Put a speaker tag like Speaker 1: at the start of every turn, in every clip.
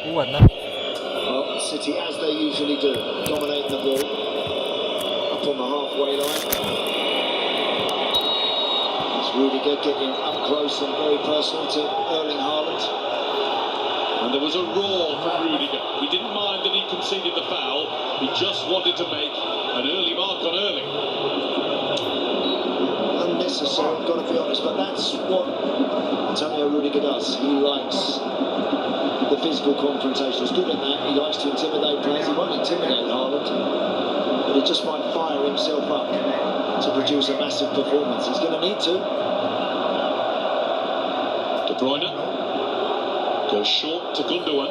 Speaker 1: Kuat lah.
Speaker 2: Well, City, as they usually do, dominate the ball up on the halfway line. It's Rudiger getting up close and very personal to Erling Haaland.
Speaker 3: And there was a roar from Rudiger. He didn't mind that he conceded the foul. He just wanted to make an early mark on Erling.
Speaker 2: Unnecessary, I've got to be honest, but that's what Antonio Rudiger does. He likes the physical confrontation. He's good at that. He likes to intimidate players. He won't intimidate Haaland, but he just might fire himself up to produce a massive performance. He's going to need to.
Speaker 3: De Bruyne goes short to Gundogan.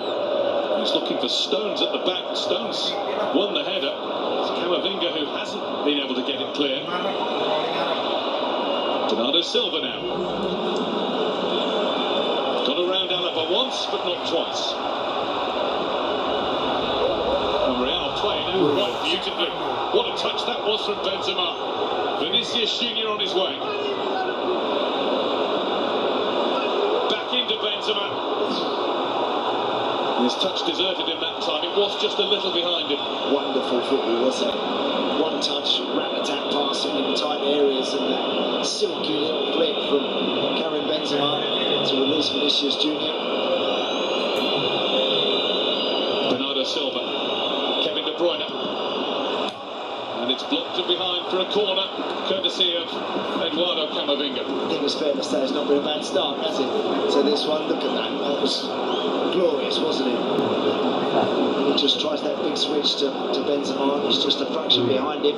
Speaker 3: He's looking for Stones at the back. Stones won the header. It's CameraFi who hasn't been able to get it clear. Bernardo Silva now. Got around Alaba once, but not twice. And Real play now quite beautifully. What a touch that was from Benzema. Vinicius Junior on his way. Back into Benzema. His touch deserted him that time. It was just a little behind him.
Speaker 2: Wonderful football, wasn't it? One touch, rat-a-tat passing in tight areas, and that silky little flick from Karim Benzema to release Vinicius Junior.
Speaker 3: Bernardo Silva, Kevin De Bruyne, and it's blocked from behind for a corner, courtesy of Eduardo Camavinga.
Speaker 2: I think it's fair to say it's not been a bad start, has it? So this one, look at that. That was glorious, wasn't it? He just tries that big switch to Benzema, and he's just a fraction behind him.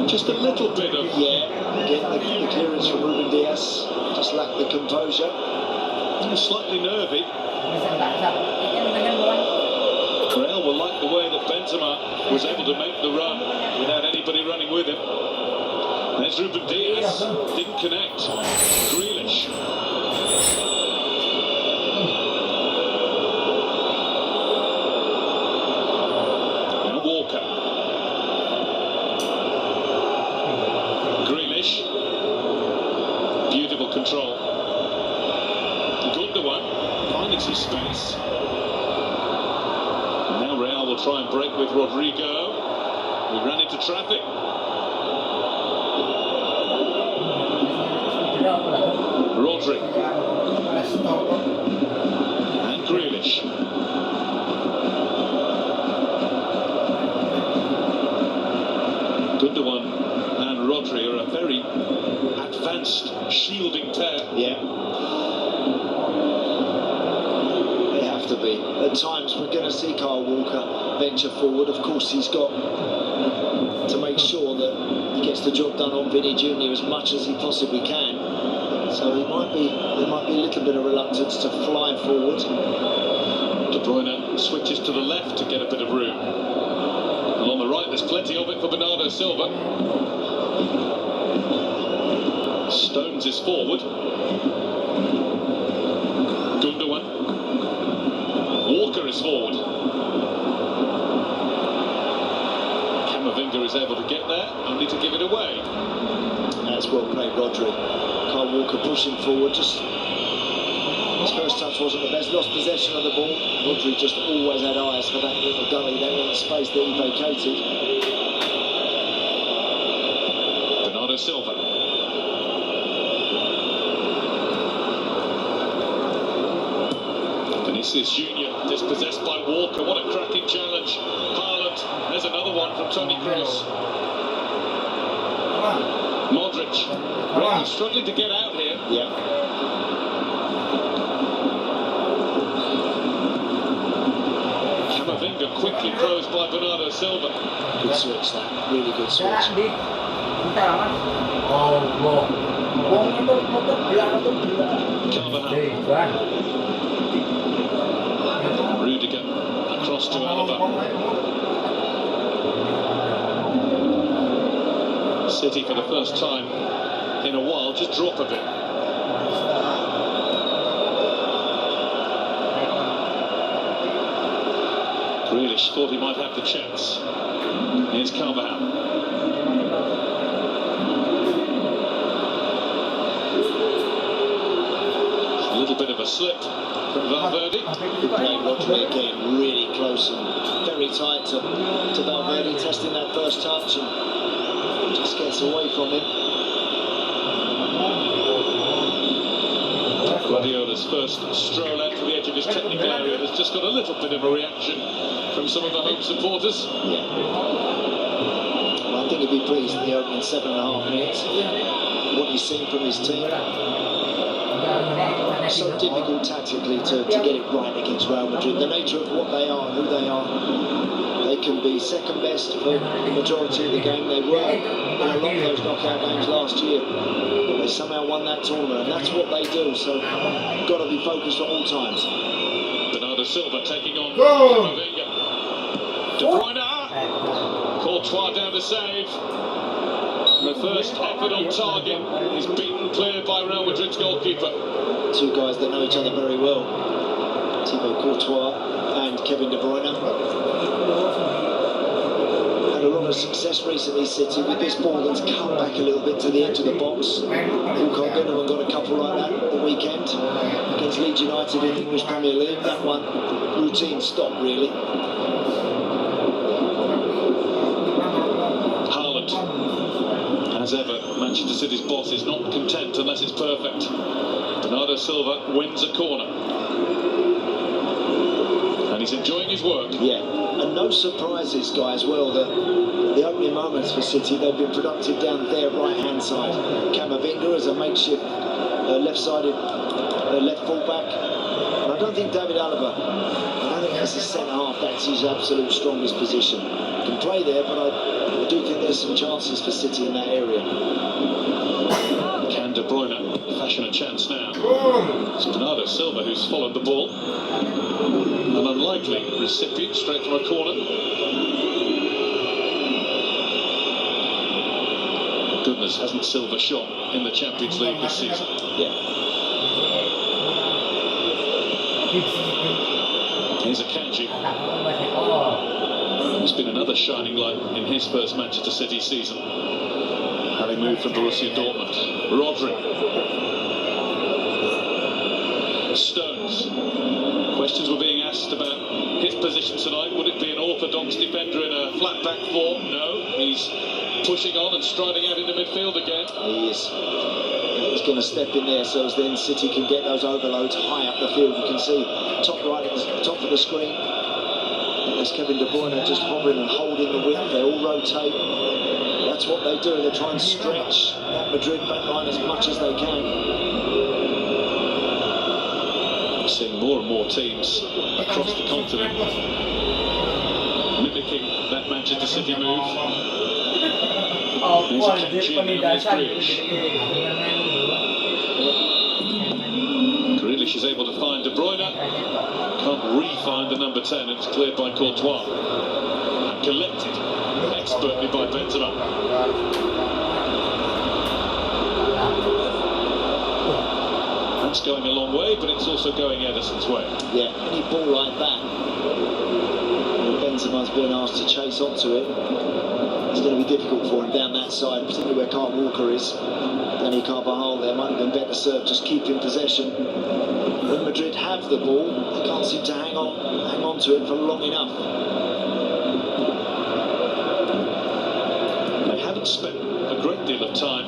Speaker 3: Just a little bit of...
Speaker 2: Yeah, again, the clearance from Ruben Dias just lacked the composure.
Speaker 3: Slightly nervy. Real will like the way that Benzema was able to make the run without anybody running with him. There's Ruben Dias, didn't connect. Grealish. Now Walker. Grealish. Beautiful control. Gundogan finding some space. Now Real will try and break with Rodrigo. We ran into traffic. Rodri. And Grealish. Gundogan and Rodri are a very advanced shielding pair.
Speaker 2: Yeah. To be. At times we're going to see Kyle Walker venture forward. Of course he's got to make sure that he gets the job done on Vinny Junior as much as he possibly can. So there might be a little bit of reluctance to fly forward.
Speaker 3: De Bruyne switches to the left to get a bit of room. And on the right there's plenty of it for Bernardo Silva. Stones is forward. Gundogan. Walker is forward. Camavinga is able to get there, only to give it away.
Speaker 2: That's well played, Rodri. Kyle Walker pushing forward. Just his first touch wasn't the best. Lost possession of the ball. Rodri just always had eyes for that little gully, that little space that he vacated.
Speaker 3: Bernardo Silva. Vinicius Junior dispossessed by Walker. What a cracking challenge. Haaland, there's another one from Toni Kroos. Modric. Really struggling to get out here.
Speaker 2: Yeah.
Speaker 3: Camavinga quickly closed by Bernardo Silva.
Speaker 2: Good switch, that. Really good switch.
Speaker 3: Carvajal. Rudiger across to Alaba. City for the first time in a while just drop a bit. Grealish thought he might have the chance. Here's Carvajal. It's a little bit a slip from Valverde.
Speaker 2: Good play, Rodri again, really close and very tight to Valverde, testing that first touch and just gets away from him.
Speaker 3: Guardiola's first stroll out to the edge of his technical area has just got a little bit of a reaction from some of the home supporters.
Speaker 2: Yeah. Well, I think he'd be pleased in the opening 7.5 minutes. What he's seen from his team. So difficult tactically to get it right against Real Madrid. The nature of what they are, who they are. They can be second best for the majority of the game. They were in a lot of those knockout games last year. But they somehow won that tournament, and that's what they do. So you've got to be focused at all times.
Speaker 3: Bernardo Silva taking on Camavinga. De Bruyne. Courtois down to save. The first effort on target is beaten clear by Real Madrid's goalkeeper.
Speaker 2: Two guys that know each other very well, Thibaut Courtois and Kevin De Bruyne. Had a lot of success recently, City, with this ball that's cut back a little bit to the edge of the box. Paul Gundogan got a couple like that at the weekend against Leeds United in the English Premier League. That one, routine stop really. Haaland. As ever, Manchester City's boss is not content unless it's perfect. Bernardo Silva wins a corner. And he's enjoying his work. Yeah, and no surprises, guys. Well, the opening moments for City, they've been productive down their right-hand side. Camavinga as a makeshift left-sided left full-back. And I don't think David Alaba, I don't think that's his centre-half. That's his absolute strongest position. He can play there, but I do think there's some chances for City in that area. Can De Bruyne fashion a chance now? It's Bernardo Silva who's followed the ball. An unlikely recipient straight from a corner. Goodness, hasn't Silva shone in the Champions League this season? Yeah. Here's Akanji. He's been another shining light in his first Manchester City season, having moved from Borussia Dortmund. Rodri. Stones. Questions were being asked about his position tonight. Would it be an orthodox defender in a flat back form? No. He's pushing on and striding out into midfield again. He is. He's going to step in there so as then City can get those overloads high up the field. You can see top right at the top of the screen. There's Kevin De Bruyne just hovering and holding the width. They all rotate. That's what they do. They try and stretch that Madrid backline as much as they can. We're seeing more and more teams across the continent mimicking that Manchester City move. There's Akanji and there's Grealish. Grealish is able to find De Bruyne. Can't re-find the number 10, and it's cleared by Courtois. And collected expertly by Benzema. That's going a long way, but it's also going Ederson's way. Yeah, any ball like that, Benzema's being asked to chase onto it. It's going to be difficult for him down that side, particularly where Kyle Walker is. Danny Carvajal there might have been better served just keeping possession. When Madrid have the ball, they can't seem to hang on to it for long enough. They haven't spent a great deal of time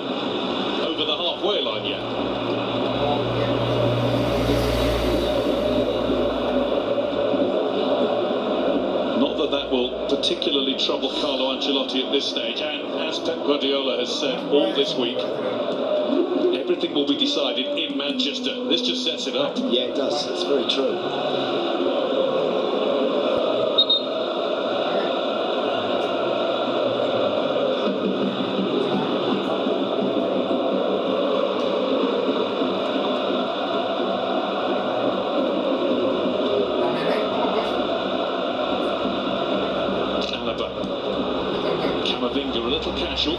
Speaker 2: over the halfway line yet. Not that that will particularly trouble Carlo Ancelotti at this stage, and as Pep Guardiola has said all this week, everything will be decided in Manchester. This just sets it up. Yeah, it does. It's very true. Alaba. Camavinga a little casual.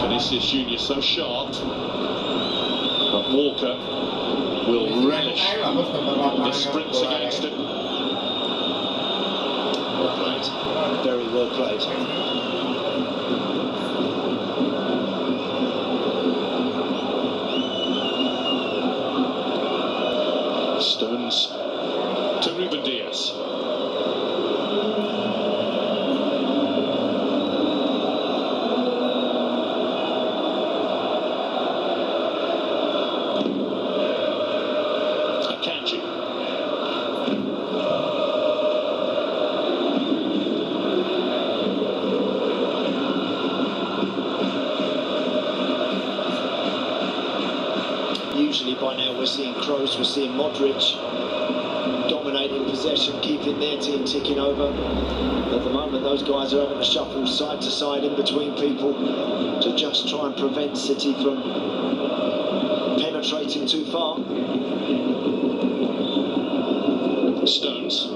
Speaker 2: Vinicius Junior so sharp, but Walker will relish the sprints against him. Well played. Very well played. we're seeing Kroos, we're seing Modric dominating possession, keeping their team ticking over. At the moment, those guys are having to shuffle side to side in between people to just try and prevent City from penetrating too far.
Speaker 3: Stones.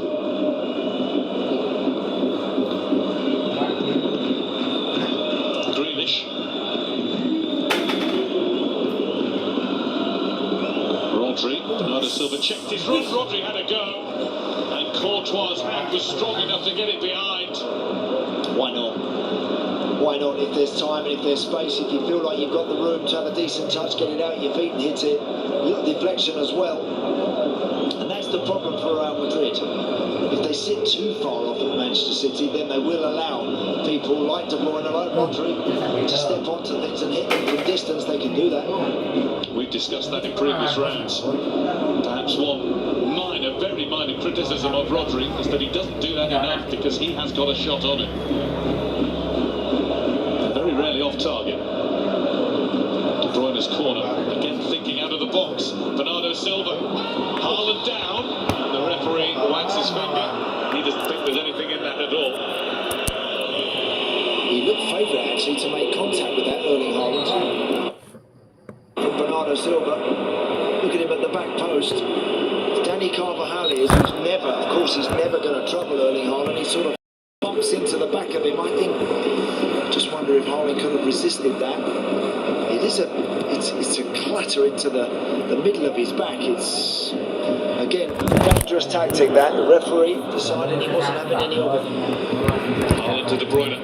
Speaker 3: Grealish. Rodri. Bernardo Silva checked his run. Rodri had a go. And Courtois' hand was strong enough to get it behind.
Speaker 2: Why not? Why not? If there's time and if there's space, if you feel like you've got the room to have a decent touch, get it out your feet and hit it. Little deflection as well. And that's the problem for Real Madrid. If they sit too far off of Manchester City, then they will allow people like De Bruyne and like Rodri to step onto things and hit them from distance. They can do that.
Speaker 3: We've discussed that in previous rounds. Perhaps one minor, very minor criticism of Rodri is that he doesn't do that enough because he has got a shot on him. Very rarely off target. De Bruyne's corner, again thinking out of the box. Bernardo Silva, Haaland down, and the referee wags his finger. He doesn't think there's anything in that at all.
Speaker 2: He looked favourite actually to make contact with that Erling Haaland. From Bernardo Silva, look at him at the back post. Danny Carvajal is never, of course, he's never going to trouble Erling Haaland. He sort of bumps into the back of him. I think, just wonder if Haaland could have resisted that. It's a clatter into the middle of his back. It's, again, a dangerous tactic that. The referee decided he wasn't having any of it.
Speaker 3: Haaland to De Bruyne.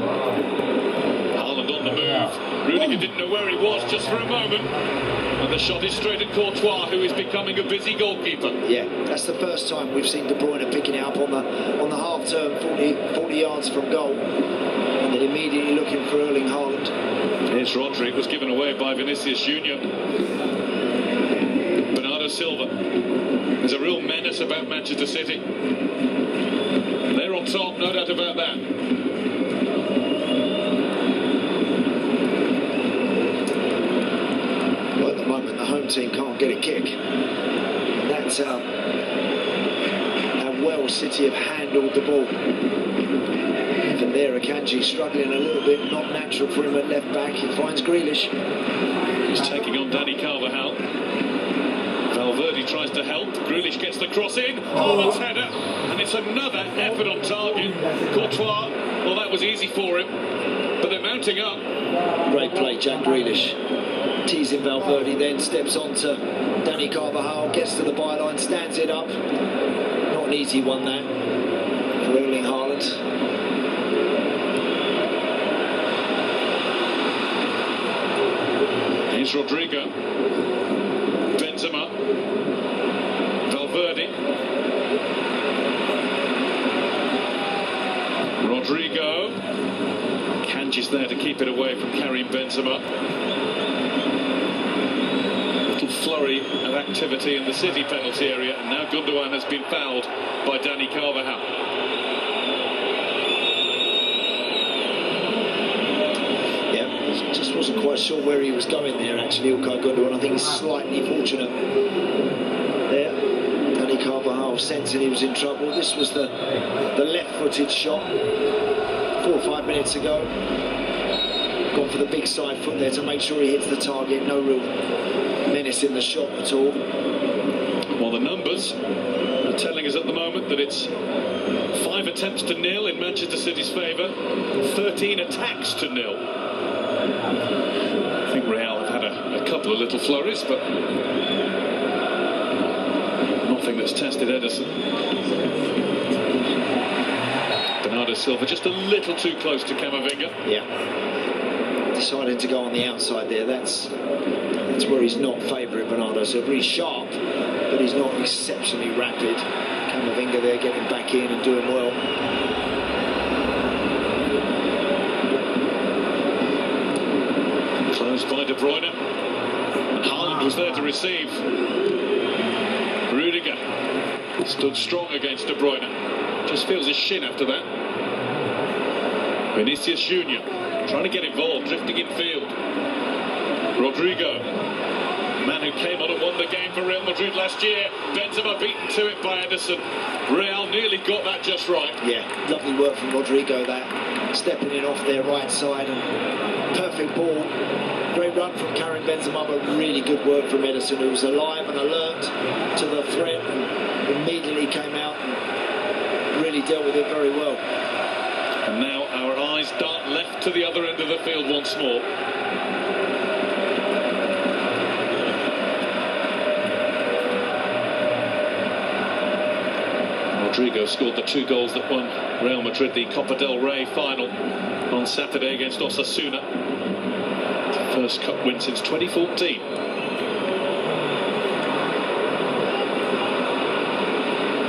Speaker 3: Haaland on the move. Rudiger didn't know where he was just for a moment. And the shot is straight at Courtois, who is becoming a busy goalkeeper.
Speaker 2: Yeah, that's the first time we've seen De Bruyne picking it up on the half turn, 40 yards from goal. And then immediately looking for Erling Haaland.
Speaker 3: Here's Rodri, was given away by Vinicius Junior. Bernardo Silva. There's a real menace about Manchester City. They're on top, no doubt about that.
Speaker 2: Well, at the moment, the home team can't get a kick. And that's how well City have handled the ball. Even there, Akanji struggling a little bit, not natural for him at left back. He finds Grealish.
Speaker 3: He's taking on Danny Carvajal. Valverde tries to help. Grealish gets the cross in. Haaland's header, and it's another effort on target. Courtois, well, that was easy for him, but they're mounting up.
Speaker 2: Great play, Jack Grealish. Teasing Valverde, then steps on to Danny Carvajal, gets to the byline, stands it up. Not an easy one, that, for Erling Haaland.
Speaker 3: Here's Rodrigo. Benzema. Valverde. Rodrigo. Kanji's there to keep it away from Karim Benzema. Little flurry of activity in the City penalty area, and now Gundogan has been fouled by Danny Carvajal.
Speaker 2: Just wasn't quite sure where he was going there, actually, Ilkay Gundogan. I think he's slightly fortunate there. Danny Carvajal sensing he was in trouble. This was the left-footed shot 4 or 5 minutes ago. Gone for the big side foot there to make sure he hits the target. No real menace in the shot at all.
Speaker 3: Well, the numbers are telling us at the moment that it's 5 attempts to nil in Manchester City's favour, 13 attacks to nil. I think Real have had a couple of little flurries, but nothing that's tested Ederson. Bernardo Silva just a little too close to Camavinga.
Speaker 2: Yeah. Decided to go on the outside there. That's where he's not favourite, Bernardo Silva. He's sharp, but he's not exceptionally rapid. Camavinga there getting back in and doing well.
Speaker 3: Closed by De Bruyne. And Haaland was there to receive. Rudiger stood strong against De Bruyne. Just feels his shin after that. Vinicius Junior trying to get involved, drifting in field. Rodrigo. man who came on and won the game for Real Madrid last year. Benzema beaten to it by Ederson. Real nearly got that just right.
Speaker 2: Yeah, lovely work from Rodrigo, that stepping in off their right side, and perfect ball. Great run from Karim Benzema, but really good work from Ederson, who was alive and alert to the threat and immediately came out and really dealt with it very well.
Speaker 3: And now our eyes dart left to the other end of the field once more. Rodrigo scored the 2 goals that won Real Madrid the Copa del Rey final on Saturday against Osasuna. First cup win since 2014.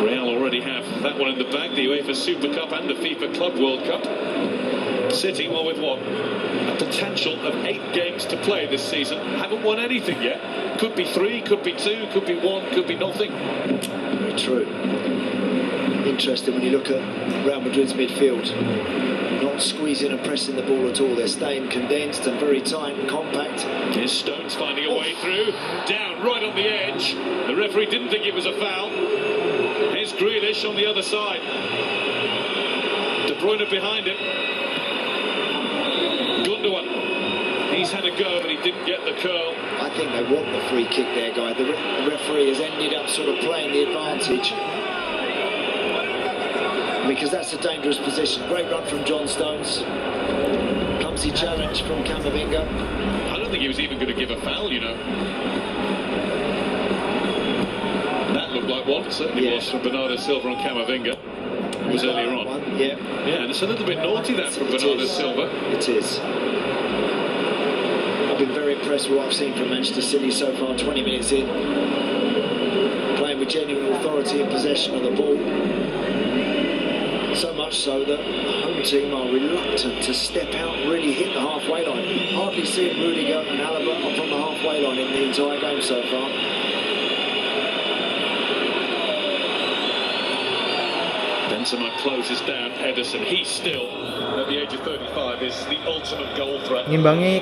Speaker 3: Real already have that one in the bag, the UEFA Super Cup and the FIFA Club World Cup. City, well, with what? A potential of 8 games to play this season. Haven't won anything yet. Could be 3, could be 2, could be 1, could be nothing.
Speaker 2: Very true. Interesting when you look at Real Madrid's midfield. Not squeezing and pressing the ball at all. They're staying condensed and very tight and compact.
Speaker 3: Here's Stones finding a way through. Down right on the edge. The referee didn't think it was a foul. Here's Grealish on the other side. De Bruyne behind him. Gundogan. He's had a go, but he didn't get the curl.
Speaker 2: I think they want the free kick there, guy. The referee has ended up sort of playing the advantage, because that's a dangerous position. Great run from John Stones. Clumsy challenge from CameraFi.
Speaker 3: I don't think he was even going to give a foul, you know. That looked like one. It certainly was from Bernardo Silva and CameraFi. It was earlier on.
Speaker 2: Yeah,
Speaker 3: and it's a little bit naughty, that, from Bernardo Silva.
Speaker 2: It is. I've been very impressed with what I've seen from Manchester City so far, 20 minutes in. Playing with genuine authority and possession of the ball. So much so that the home team are reluctant to step out and really hit the halfway line. Hardly seen Rudiger and Alaba up on the halfway line in the entire game so far.
Speaker 3: Benzema closes down Ederson. He still, at the age of 35, is the ultimate goal threat.
Speaker 1: Ngimbangi